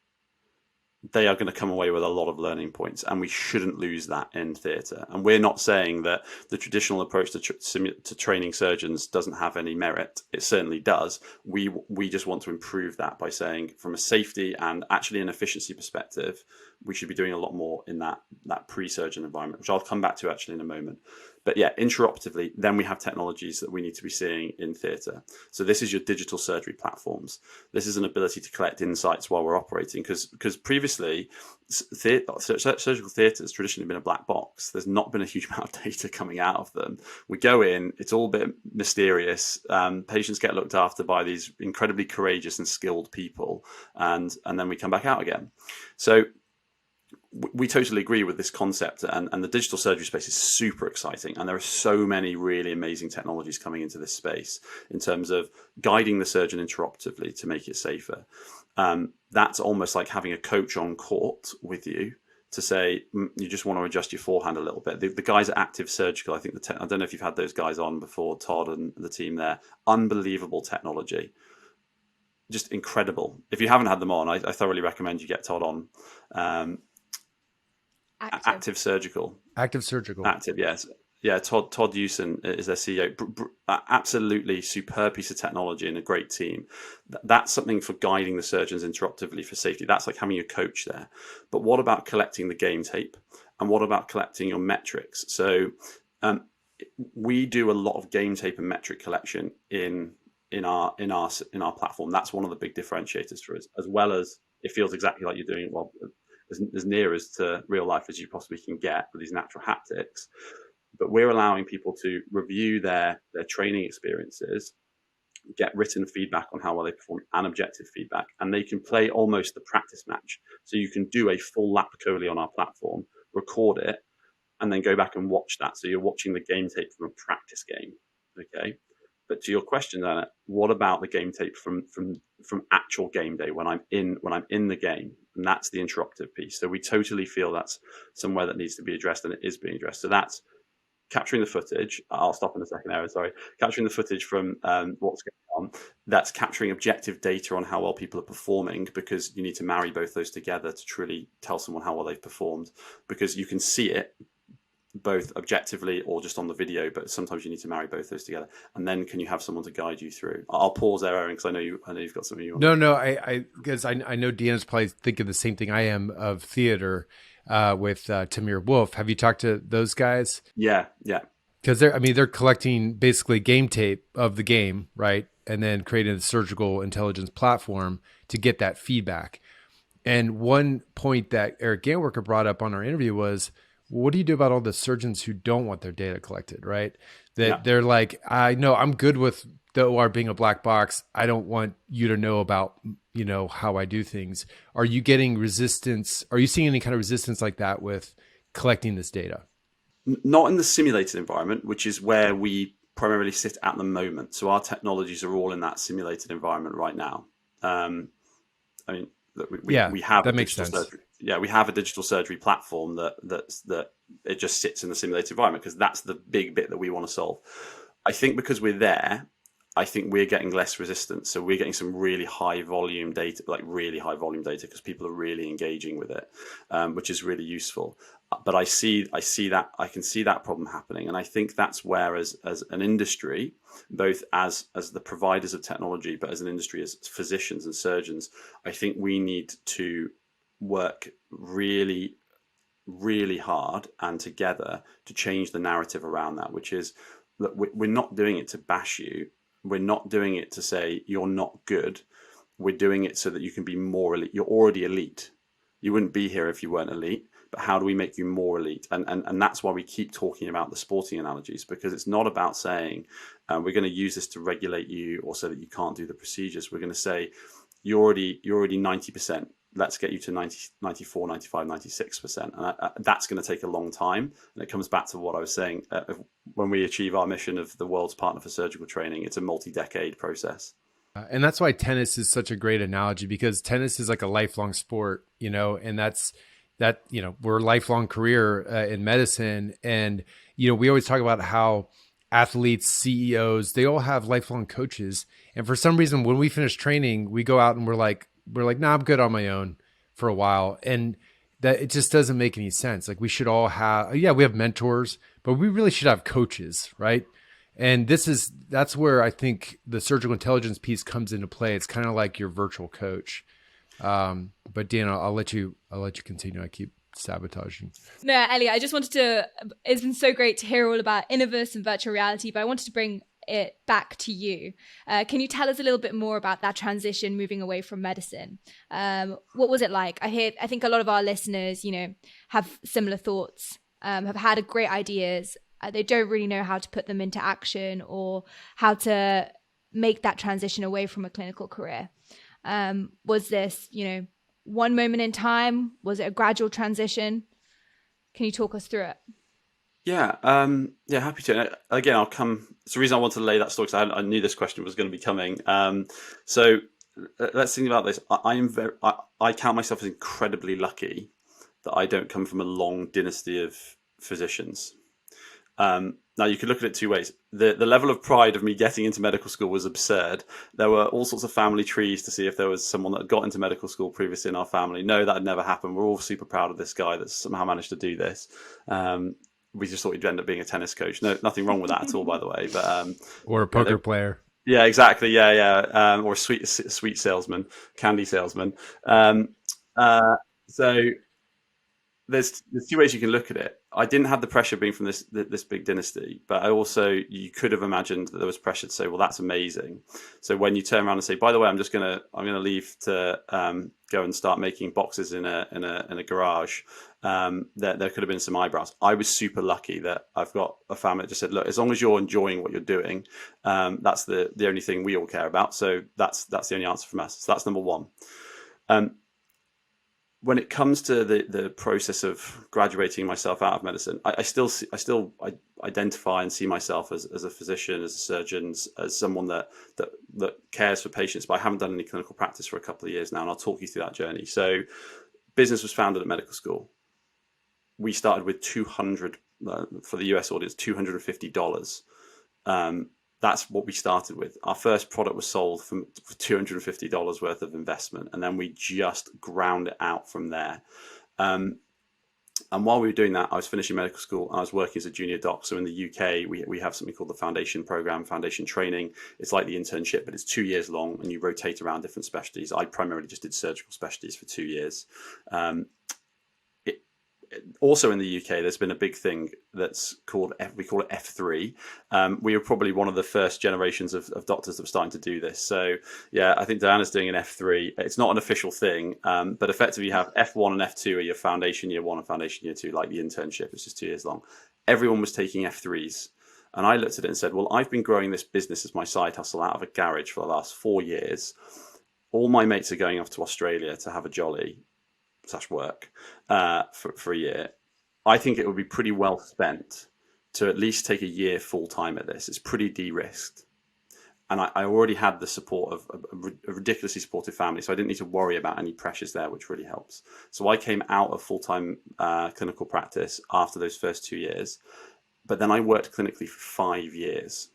Speaker 3: they are going to come away with a lot of learning points, and we shouldn't lose that in theatre. And we're not saying that the traditional approach to training surgeons doesn't have any merit. It certainly does. We just want to improve that by saying, from a safety and actually an efficiency perspective, we should be doing a lot more in that pre-surgeon environment, which I'll come back to actually in a moment. But yeah, intraoperatively, then we have technologies that we need to be seeing in theatre. So this is your digital surgery platforms. This is an ability to collect insights while we're operating, because previously, surgical theatre has traditionally been a black box. There's not been a huge amount of data coming out of them. We go in, it's all a bit mysterious. Patients get looked after by these incredibly courageous and skilled people, and then we come back out again. So we totally agree with this concept, and the digital surgery space is super exciting, and there are so many really amazing technologies coming into this space in terms of guiding the surgeon intraoperatively to make it safer. That's almost like having a coach on court with you to say, you just want to adjust your forehand a little bit. The guys at Active Surgical, I think I don't know if you've had those guys on before, Todd and the team there, unbelievable technology. Just incredible. If you haven't had them on, I thoroughly recommend you get Todd on. Active Surgical. Active, yes. Yeah, Todd Hewson is their CEO. Absolutely superb piece of technology and a great team. That's something for guiding the surgeons intraoperatively for safety. That's like having a coach there. But what about collecting the game tape? And what about collecting your metrics? So we do a lot of game tape and metric collection in our platform. That's one of the big differentiators for us, as well as it feels exactly like you're doing as near as to real life as you possibly can get with these natural haptics. But we're allowing people to review their training experiences, get written feedback on how well they perform, and objective feedback, and they can play almost the practice match. So you can do a full lap Coley on our platform, record it, and then go back and watch that. So you're watching the game tape from a practice game, okay? But to your question, Anna, what about the game tape from actual game day when I'm in the game? And that's the intraoperative piece. So we totally feel that's somewhere that needs to be addressed, and it is being addressed. So that's capturing the footage. I'll stop in a second, Aaron, sorry. Capturing the footage from what's going on. That's capturing objective data on how well people are performing, because you need to marry both those together to truly tell someone how well they've performed, because you can see it both objectively or just on the video, but sometimes you need to marry both those together. And then can you have someone to guide you through? I'll pause there, Aaron, because I know you've got something you want.
Speaker 1: No, I because I know Deanna's probably thinking the same thing I am of theater with Tamir Wolf. Have you talked to those guys?
Speaker 3: Yeah.
Speaker 1: Because they're collecting basically game tape of the game, right? And then creating a surgical intelligence platform to get that feedback. And one point that Eric Gantwerker brought up on our interview was, what do you do about all the surgeons who don't want their data collected, right? They're like, I know I'm good with the OR being a black box. I don't want you to know about, how I do things. Are you getting resistance? Are you seeing any kind of resistance like that with collecting this data?
Speaker 3: Not in the simulated environment, which is where we primarily sit at the moment. So our technologies are all in that simulated environment right now. We have
Speaker 1: that makes sense.
Speaker 3: Surgery. Yeah, we have a digital surgery platform that it just sits in the simulated environment, because that's the big bit that we want to solve. I think because we're there, I think we're getting less resistance. So we're getting some really high volume data, like really high volume data, because people are really engaging with it, which is really useful. But I can see that problem happening. And I think that's where as an industry, both as the providers of technology, but as an industry, as physicians and surgeons, I think we need to work really, really hard and together to change the narrative around that, which is, look, we're not doing it to bash you. We're not doing it to say you're not good. We're doing it so that you can be more elite. You're already elite. You wouldn't be here if you weren't elite. But how do we make you more elite? And that's why we keep talking about the sporting analogies, because it's not about saying we're going to use this to regulate you or so that you can't do the procedures. We're going to say you're already 90%. Let's get you to 90, 94, 95, 96%. And that's going to take a long time. And it comes back to what I was saying. When we achieve our mission of the world's partner for surgical training, it's a multi-decade process.
Speaker 1: And that's why tennis is such a great analogy, because tennis is like a lifelong sport, and we're a lifelong career in medicine. And, we always talk about how athletes, CEOs, they all have lifelong coaches. And for some reason, when we finish training, we go out and we're like, nah, I'm good on my own for a while. And that it just doesn't make any sense. Like we should all have, we have mentors, but we really should have coaches, right? And that's where I think the surgical intelligence piece comes into play. It's kind of like your virtual coach. But Dan, I'll let you continue. I keep sabotaging.
Speaker 2: No, Elliot, I just wanted to, it's been so great to hear all about Inovus and virtual reality, but I wanted to bring it back to you. Can you tell us a little bit more about that transition moving away from medicine? What was it like? I think a lot of our listeners, have similar thoughts, have had great ideas. They don't really know how to put them into action or how to make that transition away from a clinical career. Was this, one moment in time? Was it a gradual transition? Can you talk us through it?
Speaker 3: Yeah, happy to. Again, I'll come. It's the reason I wanted to lay that story, because I knew this question was going to be coming. So let's think about this. I count myself as incredibly lucky that I don't come from a long dynasty of physicians. Now, you could look at it two ways. The level of pride of me getting into medical school was absurd. There were all sorts of family trees to see if there was someone that had got into medical school previously in our family. No, that had never happened. We're all super proud of this guy that's somehow managed to do this. We just thought he'd end up being a tennis coach. No, nothing wrong with that at all, by the way. But
Speaker 1: or a poker player.
Speaker 3: Yeah, exactly. Yeah. Or a sweet salesman, candy salesman. So there's two ways you can look at it. I didn't have the pressure being from this big dynasty, but you could have imagined that there was pressure to say, well, that's amazing. So when you turn around and say, by the way, I'm gonna leave to go and start making boxes in a garage, there could have been some eyebrows. I was super lucky that I've got a family that just said, look, as long as you're enjoying what you're doing, that's the only thing we all care about. So that's the only answer from us. So that's number one. When it comes to the process of graduating myself out of medicine, I still identify and see myself as a physician, as a surgeon, as someone that cares for patients. But I haven't done any clinical practice for a couple of years now, and I'll talk you through that journey. So, business was founded at medical school. We started with $200 for the US audience, $250. That's what we started with. Our first product was sold for $250 worth of investment, and then we just ground it out from there. And while we were doing that, I was finishing medical school and I was working as a junior doc. So in the UK, we have something called the foundation program, foundation training. It's like the internship, but it's 2 years long and you rotate around different specialties. I primarily just did surgical specialties for 2 years. Also in the UK, there's been a big thing that's called, we call it F3. We were probably one of the first generations of doctors that were starting to do this. So yeah, I think Diana's doing an F3. It's not an official thing, but effectively you have F1 and F2 are your foundation year 1 and foundation year 2, like the internship. It's just 2 years long. Everyone was taking F3s. And I looked at it and said, well, I've been growing this business as my side hustle out of a garage for the last 4 years. All my mates are going off to Australia to have a jolly / work for a year. I think it would be pretty well spent to at least take a year full time at this. It's pretty de-risked. And I already had the support of a ridiculously supportive family, so I didn't need to worry about any pressures there, which really helps. So I came out of full-time clinical practice after those first 2 years, but then I worked clinically for 5 years.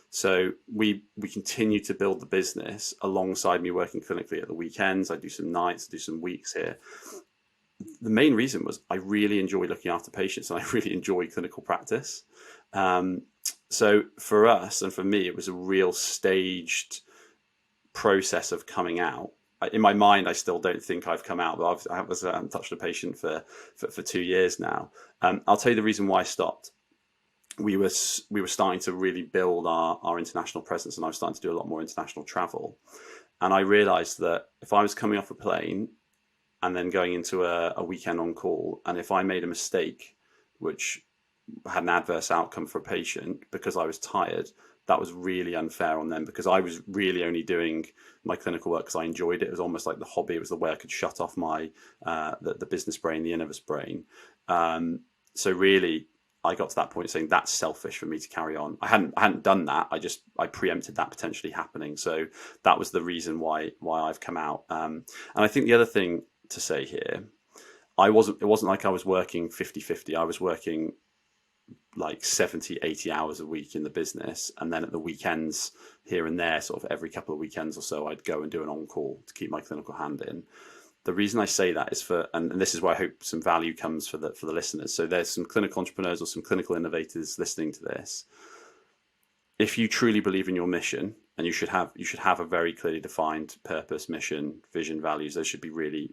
Speaker 3: So we continue to build the business alongside me working clinically at the weekends. I do some nights, do some weeks here. The main reason was I really enjoy looking after patients and I really enjoy clinical practice. So for us and for me, it was a real staged process of coming out. In my mind, I still don't think I've come out, but I haven't touched a patient for 2 years now. I'll tell you the reason why I stopped. We were starting to really build our international presence, and I was starting to do a lot more international travel. And I realized that if I was coming off a plane and then going into a weekend on call, and if I made a mistake, which had an adverse outcome for a patient because I was tired, that was really unfair on them, because I was really only doing my clinical work because I enjoyed it. It was almost like the hobby. It was the way I could shut off my the business brain, the Inovus brain. So really, I got to that point saying that's selfish for me to carry on. I hadn't done that. I preempted that potentially happening. So that was the reason why I've come out. And I think the other thing to say here, it wasn't like I was working 50-50. I was working like 70-80 hours a week in the business, and then at the weekends here and there, sort of every couple of weekends or so, I'd go and do an on-call to keep my clinical hand in. The reason I say that is and this is where I hope some value comes for the listeners. So there's some clinical entrepreneurs or some clinical innovators listening to this. If you truly believe in your mission, and you should have a very clearly defined purpose, mission, vision, values, those should be really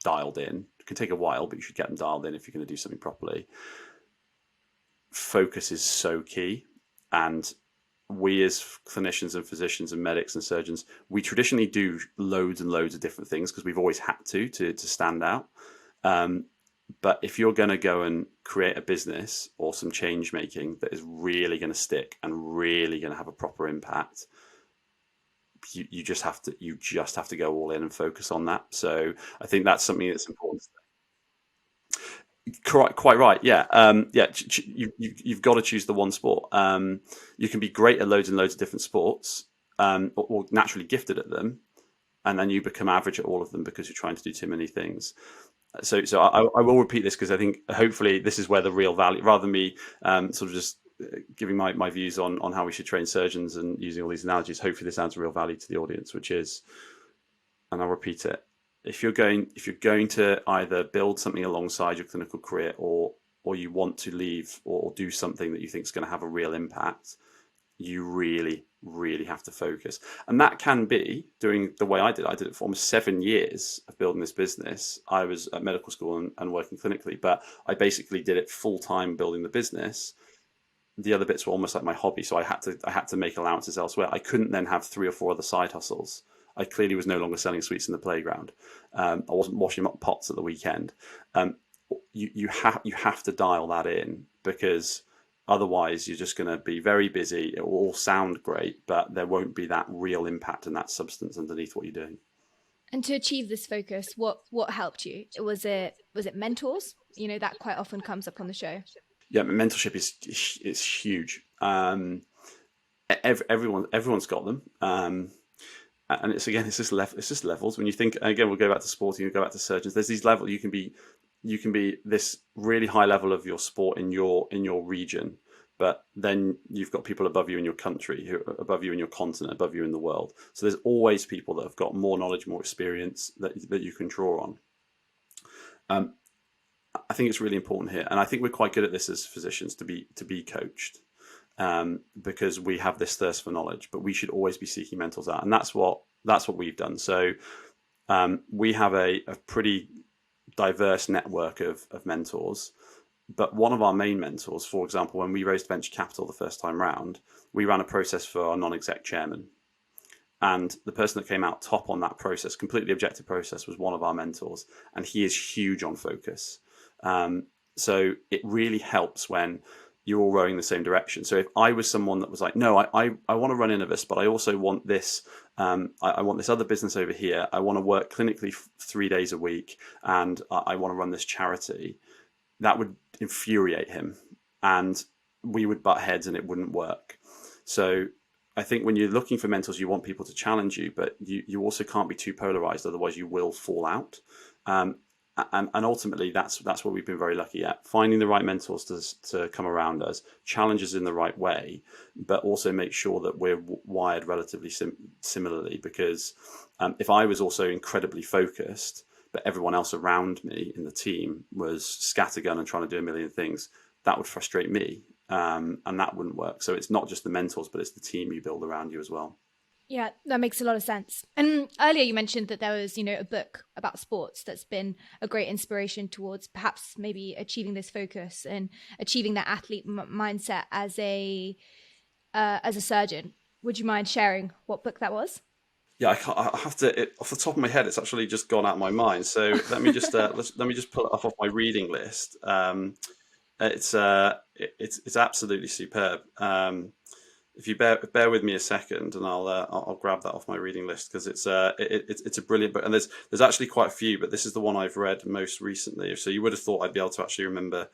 Speaker 3: dialed in. It can take a while, but you should get them dialed in if you're going to do something properly. Focus is so key. And we as clinicians and physicians and medics and surgeons, we traditionally do loads and loads of different things because we've always had to stand out. But if you're going to go and create a business or some change making that is really going to stick and really going to have a proper impact, you just have to go all in and focus on that. So I think that's something that's important. Quite right. Yeah. You've got to choose the one sport. You can be great at loads and loads of different sports, or naturally gifted at them, and then you become average at all of them because you're trying to do too many things. So I will repeat this because I think hopefully this is where the real value, rather than me sort of just giving my views on how we should train surgeons and using all these analogies, hopefully this adds real value to the audience, which is, and I'll repeat it, if you're going to either build something alongside your clinical career or you want to leave or do something that you think is going to have a real impact, you really, really have to focus. And that can be doing the way I did. I did it for almost 7 years of building this business. I was at medical school and working clinically, but I basically did it full time building the business. The other bits were almost like my hobby. So I had to make allowances elsewhere. I couldn't then have 3 or 4 other side hustles. I clearly was no longer selling sweets in the playground. I wasn't washing up pots at the weekend. You have to dial that in, because otherwise you're just going to be very busy. It will all sound great, but there won't be that real impact and that substance underneath what you're doing.
Speaker 2: And to achieve this focus, what helped you? Was it mentors? That quite often comes up on the show.
Speaker 3: Yeah, mentorship is huge. Everyone's got them. And it's just levels. When you think, again, we'll go back to sporting, we'll go back to surgeons. There's these levels. You can be this really high level of your sport in your region, but then you've got people above you in your country, who are above you in your continent, above you in the world. So there's always people that have got more knowledge, more experience that you can draw on. I think it's really important here, and I think we're quite good at this as physicians to be coached. Because we have this thirst for knowledge, but we should always be seeking mentors out, and that's what we've done. So we have a pretty diverse network of mentors, but one of our main mentors, for example, when we raised venture capital the first time round, we ran a process for our non-exec chairman, and the person that came out top on that process, completely objective process, was one of our mentors, and he is huge on focus. So it really helps when you're all rowing the same direction. So if I was someone that was like, no, I want to run Inovus, but I also want this, I want this other business over here. I want to work clinically 3 days a week, and I want to run this charity. That would infuriate him, and we would butt heads and it wouldn't work. So I think when you're looking for mentors, you want people to challenge you, but you also can't be too polarized. Otherwise you will fall out. and ultimately that's what we've been very lucky at, finding the right mentors to come around us, challenge us in the right way, but also make sure that we're wired relatively similarly. Because if I was also incredibly focused, but everyone else around me in the team was scattergun and trying to do a million things, that would frustrate me, and that wouldn't work. So it's not just the mentors, but it's the team you build around you as well.
Speaker 2: Yeah, that makes a lot of sense. And earlier you mentioned that there was, a book about sports that's been a great inspiration towards perhaps maybe achieving this focus and achieving that athlete mindset as a surgeon. Would you mind sharing what book that was?
Speaker 3: Yeah, I have to. Off the top of my head, it's actually just gone out of my mind. So let me just let me just pull it off my reading list. It's absolutely superb. If you bear with me a second, and I'll grab that off my reading list, because it's a brilliant book, and there's actually quite a few, but this is the one I've read most recently. So you would have thought I'd be able to actually remember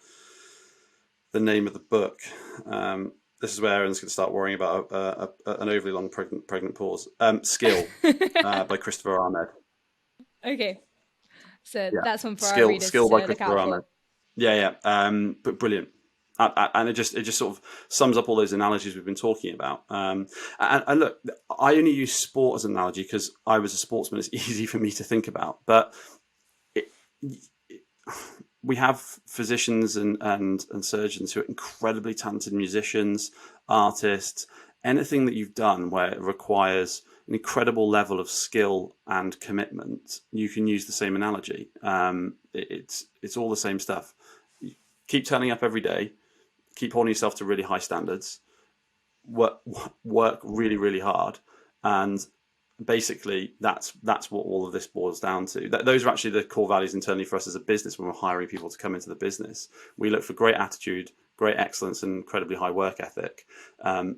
Speaker 3: the name of the book. This is where Aaron's going to start worrying about an overly long pregnant pause. Skill by Christopher Ahmed.
Speaker 2: Okay, so yeah. That's one for
Speaker 3: Skill,
Speaker 2: our readers.
Speaker 3: Skill by Christopher Ahmed. Yeah. But brilliant. And it just sort of sums up all those analogies we've been talking about. And look, I only use sport as an analogy because I was a sportsman. It's easy for me to think about. But we have physicians and surgeons who are incredibly talented musicians, artists. Anything that you've done where it requires an incredible level of skill and commitment, you can use the same analogy. It's all the same stuff. Keep turning up every day. Keep holding yourself to really high standards. Work really, really hard, and basically that's what all of this boils down to. Those are actually the core values internally for us as a business when we're hiring people to come into the business. We look for great attitude, great excellence, and incredibly high work ethic,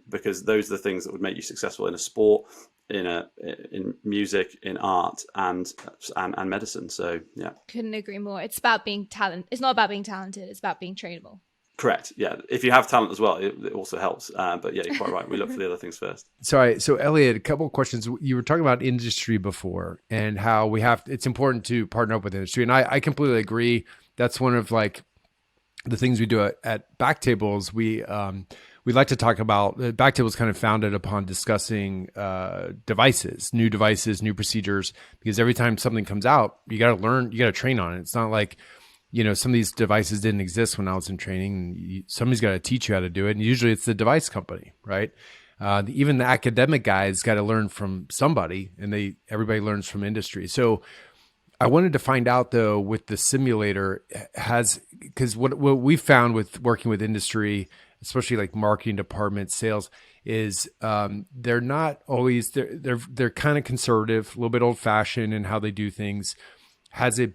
Speaker 3: because those are the things that would make you successful in a sport, in music, in art, and medicine. So yeah,
Speaker 2: couldn't agree more. It's about being talented. It's not about being talented. It's about being trainable.
Speaker 3: Correct. Yeah. If you have talent as well, it also helps. But yeah, you're quite right. We look for the other things first.
Speaker 1: Sorry. So Elliot, a couple of questions. You were talking about industry before and how it's important to partner up with industry. And I completely agree. That's one of like the things we do at BackTables. We like to talk about BackTable is kind of founded upon discussing devices, new procedures, because every time something comes out, you got to learn, you got to train on it. It's not like, some of these devices didn't exist when I was in training. Somebody's got to teach you how to do it. And usually it's the device company, right? Even the academic guys got to learn from somebody, and everybody learns from industry. So I wanted to find out though, with the simulator because what we found with working with industry, especially like marketing departments, sales, is they're not always, they're kind of conservative, a little bit old fashioned in how they do things. How is it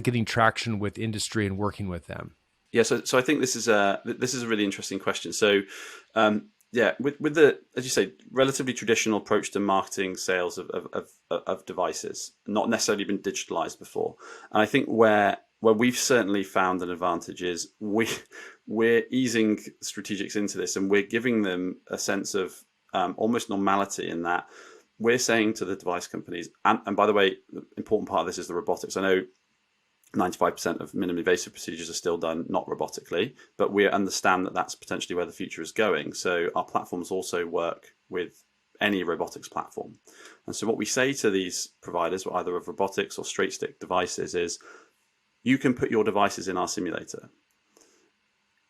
Speaker 1: getting traction with industry and working with them?
Speaker 3: Yeah, so I think this is a really interesting question. So, with the, as you say, relatively traditional approach to marketing sales of devices, not necessarily been digitalized before. And I think where we've certainly found an advantage is we're easing strategics into this, and we're giving them a sense of almost normality in that. We're saying to the device companies, and by the way, the important part of this is the robotics. I know 95% of minimally invasive procedures are still done not robotically, but we understand that that's potentially where the future is going. So our platforms also work with any robotics platform. And so what we say to these providers, either of robotics or straight stick devices, is you can put your devices in our simulator.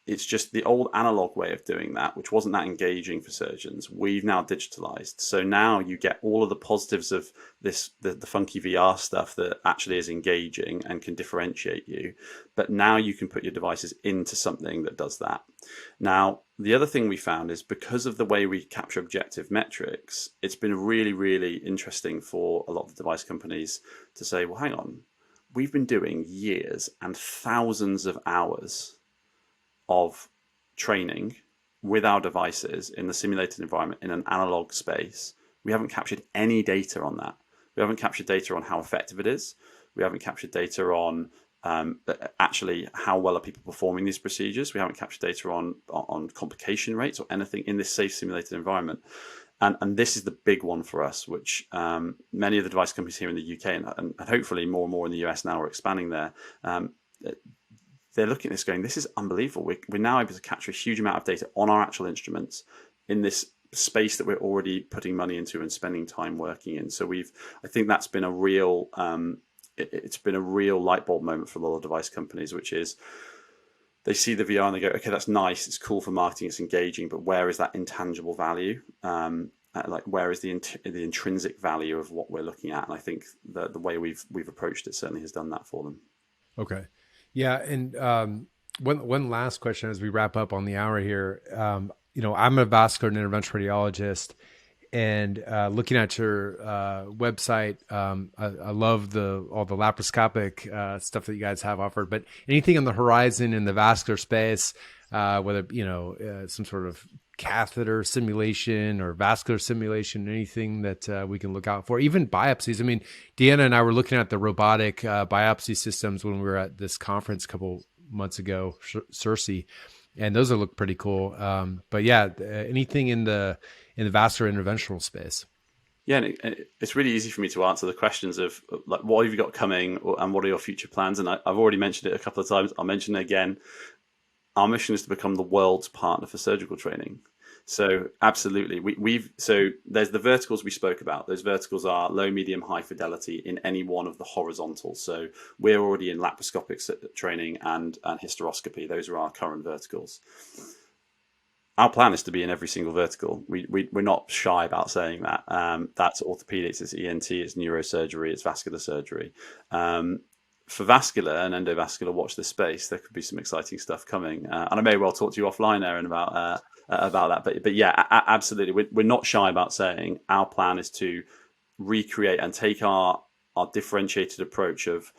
Speaker 3: It's just the old analog way of doing that, which wasn't that engaging for surgeons. We've now digitalized. So now you get all of the positives of this, the funky VR stuff that actually is engaging and can differentiate you. But now you can put your devices into something that does that. Now, the other thing we found is because of the way we capture objective metrics, it's been really, really interesting for a lot of the device companies to say, well, hang on, we've been doing years and thousands of hours of training with our devices in the simulated environment in an analog space. We haven't captured any data on that. We haven't captured data on how effective it is. We haven't captured data on but actually, how well are people performing these procedures? We haven't captured data on complication rates or anything in this safe simulated environment. And this is the big one for us, which many of the device companies here in the UK and hopefully more and more in the US now are expanding there. They're looking at this going, this is unbelievable. We're now able to capture a huge amount of data on our actual instruments in this space that we're already putting money into and spending time working in. So I think that's been a real, it's been a real light bulb moment for a lot of device companies, which is they see the VR and they go, okay, that's nice. It's cool for marketing. It's engaging, but where is that intangible value? Like where is the intrinsic value of what we're looking at? And I think that the way we've approached it certainly has done that for them.
Speaker 1: Okay. Yeah. And one last question as we wrap up on the hour here. I'm a vascular and interventional radiologist, and looking at your website, I love all the laparoscopic stuff that you guys have offered. But anything on the horizon in the vascular space, whether some sort of catheter simulation or vascular simulation, anything that we can look out for, even biopsies. I mean, Deanna and I were looking at the robotic biopsy systems when we were at this conference a couple months ago, CIRSE, and those look pretty cool. But yeah, anything in the vascular interventional space.
Speaker 3: Yeah, and it's really easy for me to answer the questions of like, what have you got coming, and what are your future plans? And I've already mentioned it a couple of times. I'll mention it again. Our mission is to become the world's partner for surgical training. So absolutely, so there's the verticals we spoke about. Those verticals are low, medium, high fidelity in any one of the horizontals. So we're already in laparoscopic training and hysteroscopy. Those are our current verticals. Our plan is to be in every single vertical. We're not shy about saying that. That's orthopedics, it's ENT, it's neurosurgery, it's vascular surgery. For vascular and endovascular, watch this space. There could be some exciting stuff coming, and I may well talk to you offline, Aaron, about that. But yeah, absolutely, we're not shy about saying our plan is to recreate and take our differentiated approach of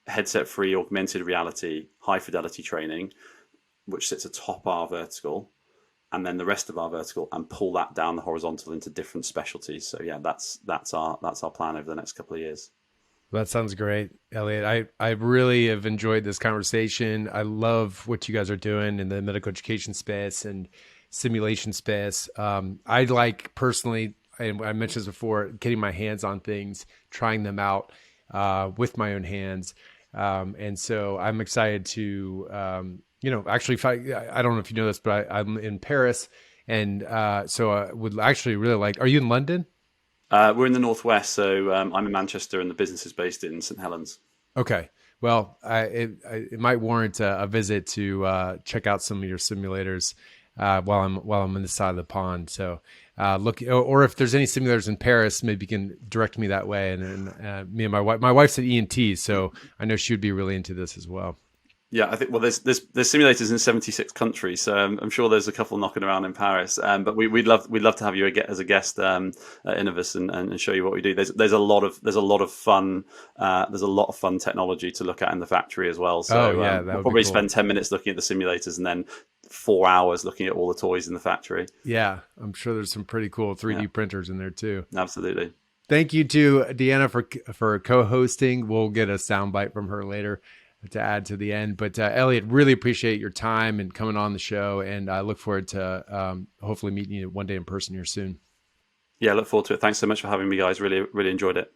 Speaker 3: headset-free augmented reality, high fidelity training, which sits atop our vertical, and then the rest of our vertical, and pull that down the horizontal into different specialties. So yeah, that's our plan over the next couple of years.
Speaker 1: That sounds great, Elliot. I really have enjoyed this conversation. I love what you guys are doing in the medical education space and simulation space. I like personally, and I mentioned this before, getting my hands on things, trying them out with my own hands. And so I'm excited to, actually, I don't know if you know this, but I'm in Paris. And so I would actually really like, are you in London?
Speaker 3: We're in the Northwest, so I'm in Manchester, and the business is based in St. Helens.
Speaker 1: Okay. Well, it might warrant a visit to check out some of your simulators while I'm on this side of the pond. So look, or if there's any simulators in Paris, maybe you can direct me that way. And me and my wife's at ENT, so I know she would be really into this as well.
Speaker 3: Yeah, I think there's simulators in 76 countries, so I'm sure there's a couple knocking around in Paris. But we'd love to have you as a guest at Inovus and show you what we do. There's a lot of fun technology to look at in the factory as well. So we'll probably spend 10 minutes looking at the simulators and then 4 hours looking at all the toys in the factory.
Speaker 1: Yeah, I'm sure there's some pretty cool 3D printers in there too.
Speaker 3: Absolutely.
Speaker 1: Thank you to Deanna for co-hosting. We'll get a soundbite from her later to add to the end. But Elliot, really appreciate your time and coming on the show, and I look forward to hopefully meeting you one day in person here soon.
Speaker 3: Yeah, look forward to it. Thanks so much for having me, guys. Really, really enjoyed it.